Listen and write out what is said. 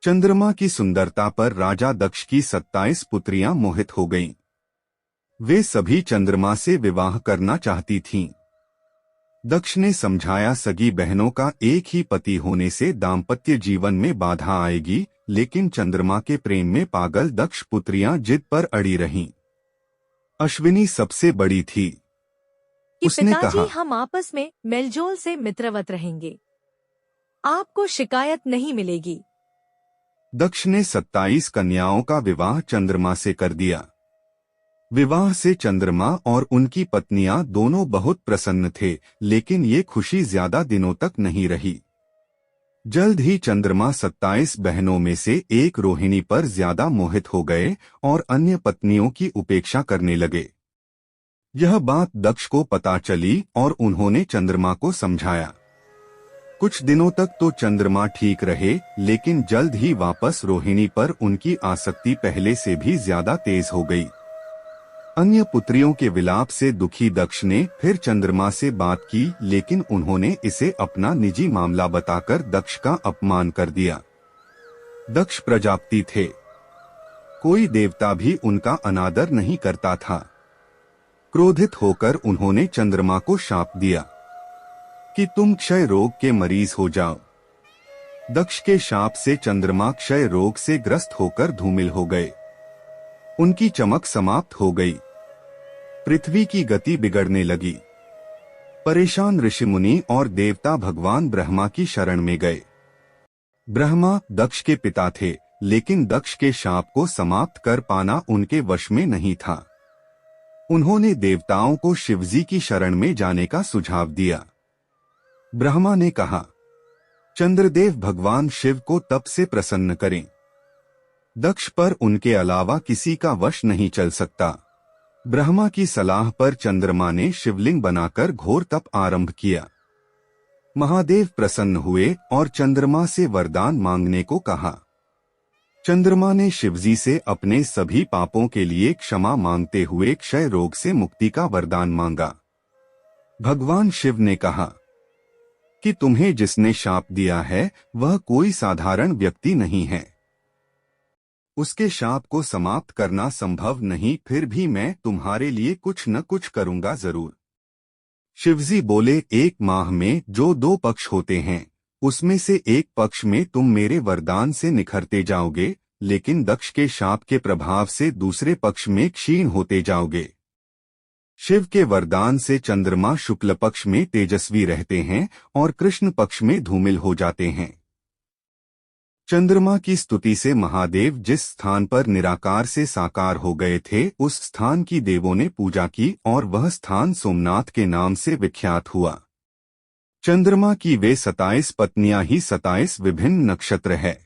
चंद्रमा की सुंदरता पर राजा दक्ष की 27 पुत्रियां मोहित हो गईं। वे सभी चंद्रमा से विवाह करना चाहती थीं। दक्ष ने समझाया, सगी बहनों का एक ही पति होने से दाम्पत्य जीवन में बाधा आएगी, लेकिन चंद्रमा के प्रेम में पागल दक्ष पुत्रियां जिद पर अड़ी रहीं। अश्विनी सबसे बड़ी थी। उसने पिताजी, कहा, हम आपस में मेलजोल से मित्रवत रहेंगे। आपको शिकायत नहीं मिलेगी। दक्ष ने 27 कन्याओं का विवाह चंद्रमा से कर दिया। विवाह से चंद्रमा और उनकी पत्नियां दोनों बहुत प्रसन्न थे, लेकिन ये खुशी ज्यादा दिनों तक नहीं रही। जल्द ही चंद्रमा 27 बहनों में से एक रोहिणी पर ज्यादा मोहित हो गए और अन्य पत्नियों की उपेक्षा करने लगे। यह बात दक्ष को पता चली और उन्होंने चंद्रमा को समझाया। कुछ दिनों तक तो चंद्रमा ठीक रहे, लेकिन जल्द ही वापस रोहिणी पर उनकी आसक्ति पहले से भी ज्यादा तेज हो गई। अन्य पुत्रियों के विलाप से दुखी दक्ष ने फिर चंद्रमा से बात की, लेकिन उन्होंने इसे अपना निजी मामला बताकर दक्ष का अपमान कर दिया। दक्ष प्रजापति थे, कोई देवता भी उनका अनादर नहीं करता था। क्रोधित होकर उन्होंने चंद्रमा को शाप दिया कि तुम क्षय रोग के मरीज हो जाओ। दक्ष के शाप से चंद्रमा क्षय रोग से ग्रस्त होकर धूमिल हो गए। उनकी चमक समाप्त हो गई। पृथ्वी की गति बिगड़ने लगी। परेशान ऋषिमुनि और देवता भगवान ब्रह्मा की शरण में गए। ब्रह्मा दक्ष के पिता थे, लेकिन दक्ष के शाप को समाप्त कर पाना उनके वश में नहीं था। उन्होंने देवताओं को शिवजी की शरण में जाने का सुझाव दिया। ब्रह्मा ने कहा, चंद्रदेव भगवान शिव को तप से प्रसन्न करें। दक्ष पर उनके अलावा किसी का वश नहीं चल सकता। ब्रह्मा की सलाह पर चंद्रमा ने शिवलिंग बनाकर घोर तप आरंभ किया। महादेव प्रसन्न हुए और चंद्रमा से वरदान मांगने को कहा। चंद्रमा ने शिवजी से अपने सभी पापों के लिए क्षमा मांगते हुए क्षय रोग से मुक्ति का वरदान मांगा। भगवान शिव ने कहा कि तुम्हें जिसने शाप दिया है वह कोई साधारण व्यक्ति नहीं है। उसके शाप को समाप्त करना संभव नहीं, फिर भी मैं तुम्हारे लिए कुछ न कुछ करूंगा जरूर। शिवजी बोले, एक माह में जो 2 पक्ष होते हैं, उसमें से एक पक्ष में तुम मेरे वरदान से निखरते जाओगे, लेकिन दक्ष के शाप के प्रभाव से दूसरे पक्ष में क्षीण होते जाओगे। शिव के वरदान से चंद्रमा शुक्ल पक्ष में तेजस्वी रहते हैं और कृष्ण पक्ष में धूमिल हो जाते हैं। चंद्रमा की स्तुति से महादेव जिस स्थान पर निराकार से साकार हो गए थे, उस स्थान की देवों ने पूजा की और वह स्थान सोमनाथ के नाम से विख्यात हुआ। चंद्रमा की वे 27 पत्नियां ही 27 विभिन्न नक्षत्र है।